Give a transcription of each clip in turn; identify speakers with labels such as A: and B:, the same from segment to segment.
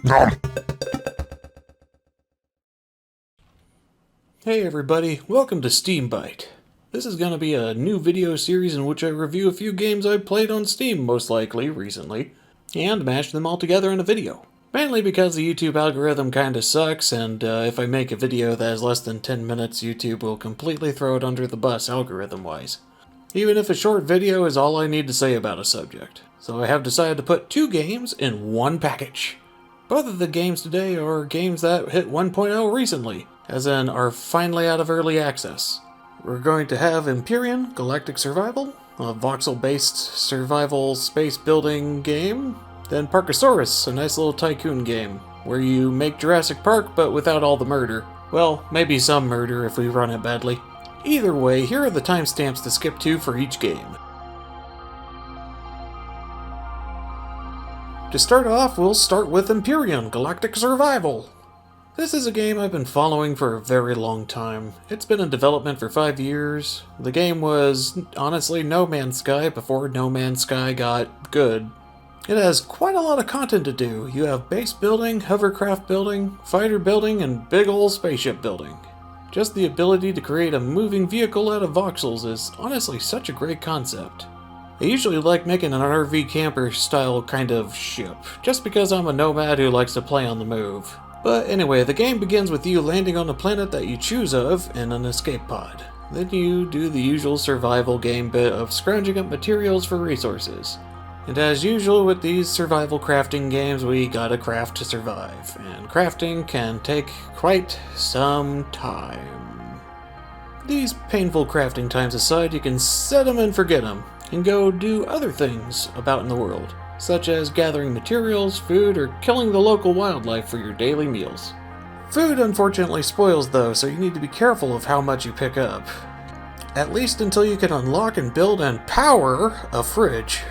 A: Nom.
B: Hey everybody, welcome to Steambyte. This is going to be a new video series in which I review a few games I've played on Steam, most likely, recently, and mash them all together in a video. Mainly because the YouTube algorithm kinda sucks, and if I make a video that is less than 10 minutes, YouTube will completely throw it under the bus algorithm-wise. Even if a short video is all I need to say about a subject. So I have decided to put two games in one package. Both of the games today are games that hit 1.0 recently, as in are finally out of early access. We're going to have Empyrion, Galactic Survival, a voxel-based survival space building game. Then Parkasaurus, a nice little tycoon game, where you make Jurassic Park but without all the murder. Well, maybe some murder if we run it badly. Either way, here are the timestamps to skip to for each game. To start off, we'll start with Empyrion, Galactic Survival. This is a game I've been following for a very long time. It's been in development for 5 years. The game was, honestly, No Man's Sky before No Man's Sky got good. It has quite a lot of content to do. You have base building, hovercraft building, fighter building, and big ol' spaceship building. Just the ability to create a moving vehicle out of voxels is honestly such a great concept. I usually like making an RV camper style kind of ship, just because I'm a nomad who likes to play on the move. But anyway, the game begins with you landing on a planet that you choose of in an escape pod. Then you do the usual survival game bit of scrounging up materials for resources. And as usual with these survival crafting games, we gotta craft to survive, and crafting can take quite some time. These painful crafting times aside, you can set them and forget them, and go do other things about in the world, such as gathering materials, food, or killing the local wildlife for your daily meals. Food unfortunately spoils though, so you need to be careful of how much you pick up. At least until you can unlock and build and power a fridge.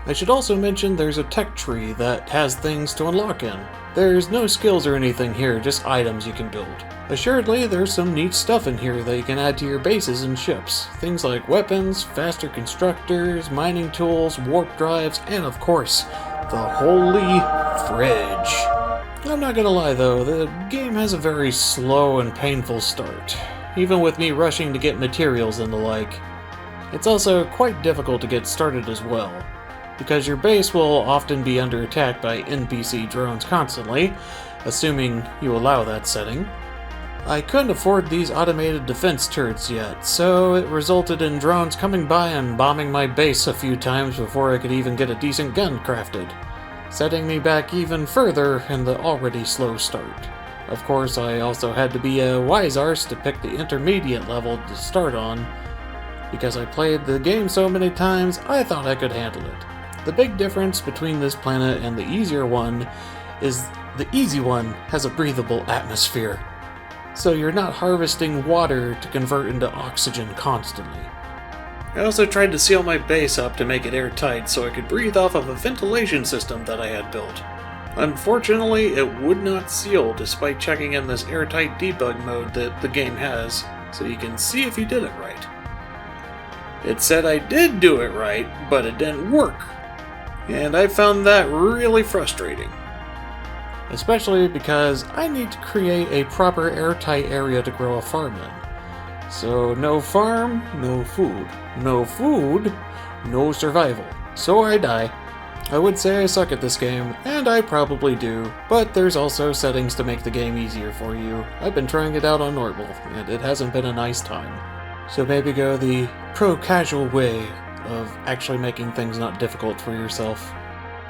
B: I should also mention there's a tech tree that has things to unlock in. There's no skills or anything here, just items you can build. Assuredly, there's some neat stuff in here that you can add to your bases and ships. Things like weapons, faster constructors, mining tools, warp drives, and of course, the holy fridge. I'm not gonna lie though, the game has a very slow and painful start, even with me rushing to get materials and the like. It's also quite difficult to get started as well, because your base will often be under attack by NPC drones constantly, assuming you allow that setting. I couldn't afford these automated defense turrets yet, so it resulted in drones coming by and bombing my base a few times before I could even get a decent gun crafted, setting me back even further in the already slow start. Of course, I also had to be a wise arse to pick the intermediate level to start on, because I played the game so many times I thought I could handle it. The big difference between this planet and the easier one is the easy one has a breathable atmosphere, so you're not harvesting water to convert into oxygen constantly. I also tried to seal my base up to make it airtight so I could breathe off of a ventilation system that I had built. Unfortunately, it would not seal despite checking in this airtight debug mode that the game has, so you can see if you did it right. It said I did do it right, but it didn't work. And I found that really frustrating. Especially because I need to create a proper airtight area to grow a farm in. So no farm, no food. No food, no survival. So I die. I would say I suck at this game, and I probably do, but there's also settings to make the game easier for you. I've been trying it out on normal, and it hasn't been a nice time. So maybe go the pro-casual way of actually making things not difficult for yourself.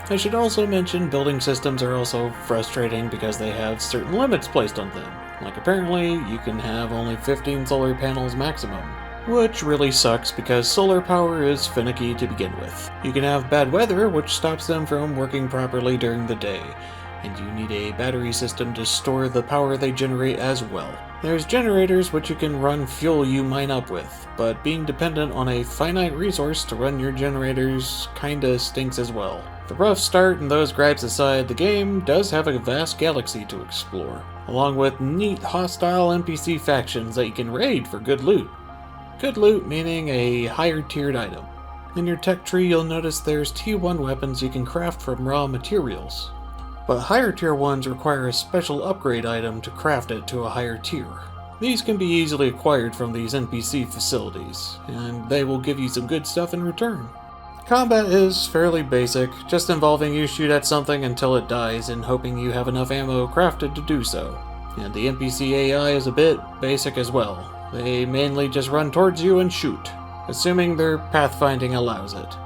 B: I should also mention building systems are also frustrating because they have certain limits placed on them. Like apparently you can have only 15 solar panels maximum, which really sucks because solar power is finicky to begin with. You can have bad weather, which stops them from working properly during the day, and you need a battery system to store the power they generate as well. There's generators which you can run fuel you mine up with, but being dependent on a finite resource to run your generators kinda stinks as well. The rough start and those gripes aside, the game does have a vast galaxy to explore, along with neat hostile NPC factions that you can raid for good loot. Good loot meaning a higher tiered item. In your tech tree you'll notice there's T1 weapons you can craft from raw materials. but higher tier ones require a special upgrade item to craft it to a higher tier. These can be easily acquired from these NPC facilities, and they will give you some good stuff in return. Combat is fairly basic, just involving you shoot at something until it dies and hoping you have enough ammo crafted to do so. And the NPC AI is a bit basic as well. They mainly just run towards you and shoot, assuming their pathfinding allows it.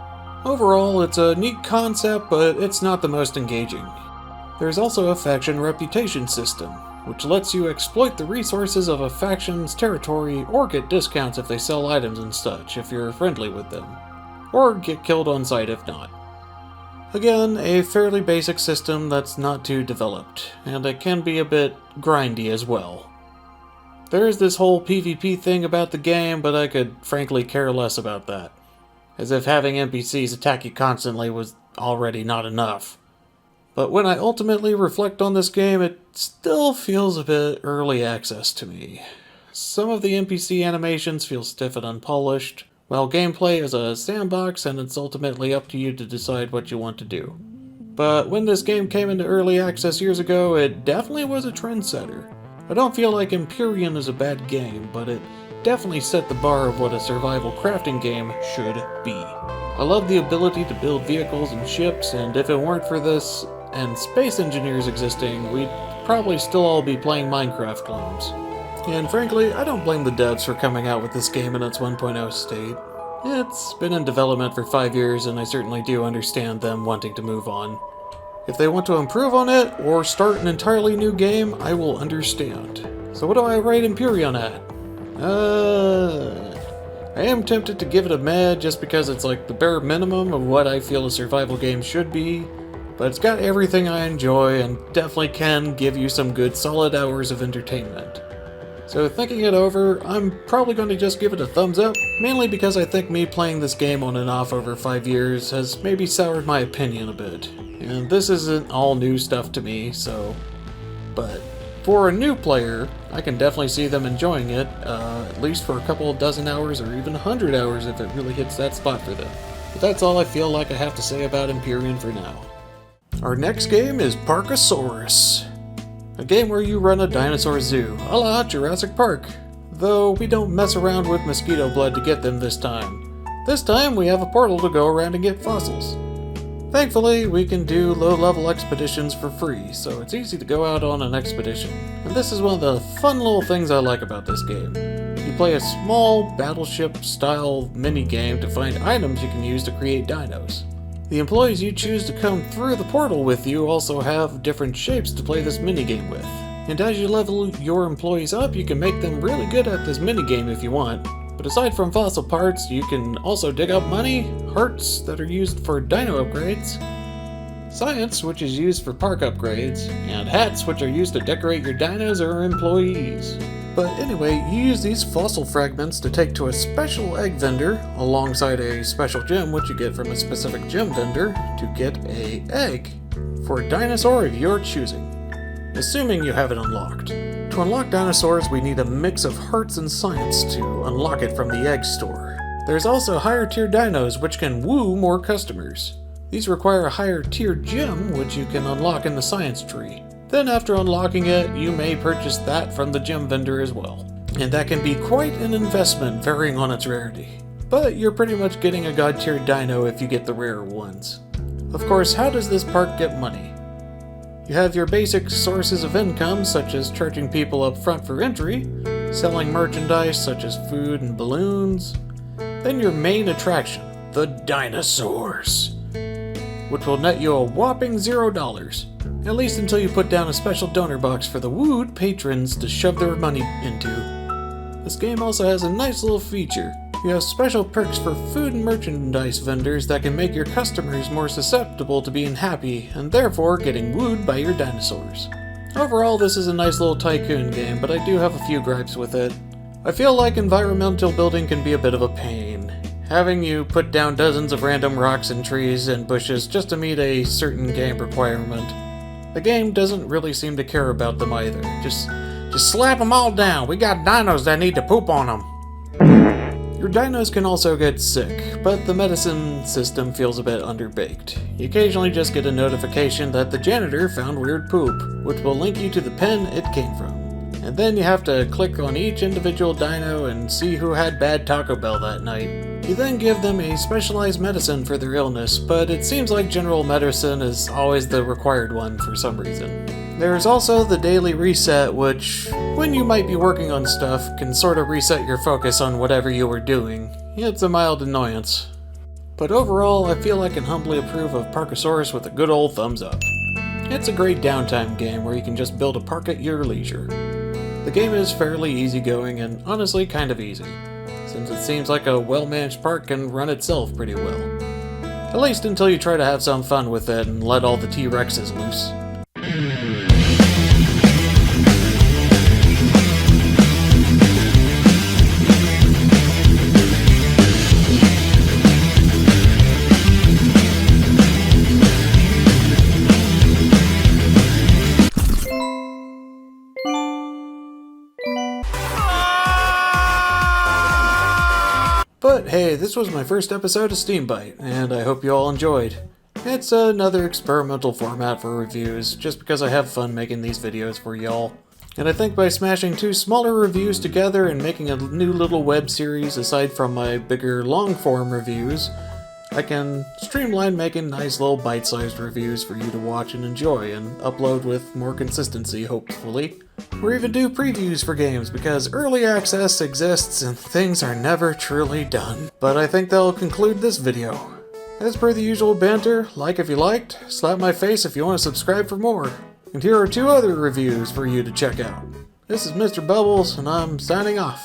B: Overall, it's a neat concept, but it's not the most engaging. There's also a faction reputation system, which lets you exploit the resources of a faction's territory or get discounts if they sell items and such if you're friendly with them, or get killed on sight if not. Again, a fairly basic system that's not too developed, and it can be a bit grindy as well. There's this whole PvP thing about the game, but I could frankly care less about that. As if having NPCs attack you constantly was already not enough. But when I ultimately reflect on this game, it still feels a bit early access to me. Some of the NPC animations feel stiff and unpolished, while gameplay is a sandbox and it's ultimately up to you to decide what you want to do. But when this game came into early access years ago, it definitely was a trendsetter. I don't feel like Empyrion is a bad game, but it definitely set the bar of what a survival crafting game should be. I love the ability to build vehicles and ships, and if it weren't for this and space engineers existing, we'd probably still all be playing Minecraft clones. And frankly, I don't blame the devs for coming out with this game in its 1.0 state. It's been in development for 5 years, and I certainly do understand them wanting to move on. If they want to improve on it, or start an entirely new game, I will understand. So what do I rate Empyrion at? I am tempted to give it a meh just because it's like the bare minimum of what I feel a survival game should be, but it's got everything I enjoy and definitely can give you some good solid hours of entertainment. So thinking it over, I'm probably going to just give it a thumbs up, mainly because I think me playing this game on and off over 5 years has maybe soured my opinion a bit. And this isn't all new stuff to me, but for a new player, I can definitely see them enjoying it, at least for a couple of dozen hours or even 100 hours if it really hits that spot for them. But that's all I feel like I have to say about Empyrion for now. Our next game is Parkasaurus, a game where you run a dinosaur zoo, a la Jurassic Park, though we don't mess around with mosquito blood to get them this time. This time we have a portal to go around and get fossils. Thankfully, we can do low-level expeditions for free, so it's easy to go out on an expedition. And this is one of the fun little things I like about this game. You play a small battleship-style mini-game to find items you can use to create dinos. The employees you choose to come through the portal with you also have different shapes to play this minigame with. And as you level your employees up, you can make them really good at this minigame if you want. But aside from fossil parts, you can also dig up money, hearts that are used for dino upgrades, science, which is used for park upgrades, and hats, which are used to decorate your dinos or employees. But anyway, you use these fossil fragments to take to a special egg vendor, alongside a special gem which you get from a specific gem vendor, to get an egg for a dinosaur of your choosing, assuming you have it unlocked. To unlock dinosaurs, we need a mix of hearts and science to unlock it from the egg store. There's also higher tier dinos which can woo more customers. These require a higher tier gem which you can unlock in the science tree. Then after unlocking it, you may purchase that from the gem vendor as well. And that can be quite an investment varying on its rarity. But you're pretty much getting a god tier dino if you get the rarer ones. Of course, how does this park get money? You have your basic sources of income, such as charging people up front for entry, selling merchandise such as food and balloons, then your main attraction, the dinosaurs, which will net you a whopping $0, at least until you put down a special donor box for the wooed patrons to shove their money into. This game also has a nice little feature. You have special perks for food and merchandise vendors that can make your customers more susceptible to being happy and therefore getting wooed by your dinosaurs. Overall, this is a nice little tycoon game, but I do have a few gripes with it. I feel like environmental building can be a bit of a pain. Having you put down dozens of random rocks and trees and bushes just to meet a certain game requirement. The game doesn't really seem to care about them either. Just slap them all down. We got dinos that need to poop on them. You Your dinos can also get sick, but the medicine system feels a bit underbaked. You occasionally just get a notification that the janitor found weird poop, which will link you to the pen it came from. And then you have to click on each individual dino and see who had bad Taco Bell that night. You then give them a specialized medicine for their illness, but it seems like general medicine is always the required one for some reason. There is also the daily reset, which, when you might be working on stuff, can sort of reset your focus on whatever you were doing. It's a mild annoyance. But overall, I feel I can humbly approve of Parkasaurus with a good old thumbs up. It's a great downtime game where you can just build a park at your leisure. The game is fairly easygoing and honestly kind of easy, since it seems like a well-managed park can run itself pretty well. At least until you try to have some fun with it and let all the T-Rexes loose. But hey, this was my first episode of Steambyte, and I hope you all enjoyed. It's another experimental format for reviews, just because I have fun making these videos for y'all. And I think by smashing two smaller reviews together and making a new little web series aside from my bigger long-form reviews, I can streamline making nice little bite-sized reviews for you to watch and enjoy, and upload with more consistency, hopefully. Or even do previews for games, because early access exists and things are never truly done. But I think that'll conclude this video. As per the usual banter, like if you liked, slap my face if you want to subscribe for more. And here are two other reviews for you to check out. This is Mr. Bubbles, and I'm signing off.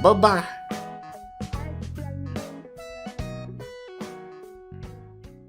B: Bye-bye.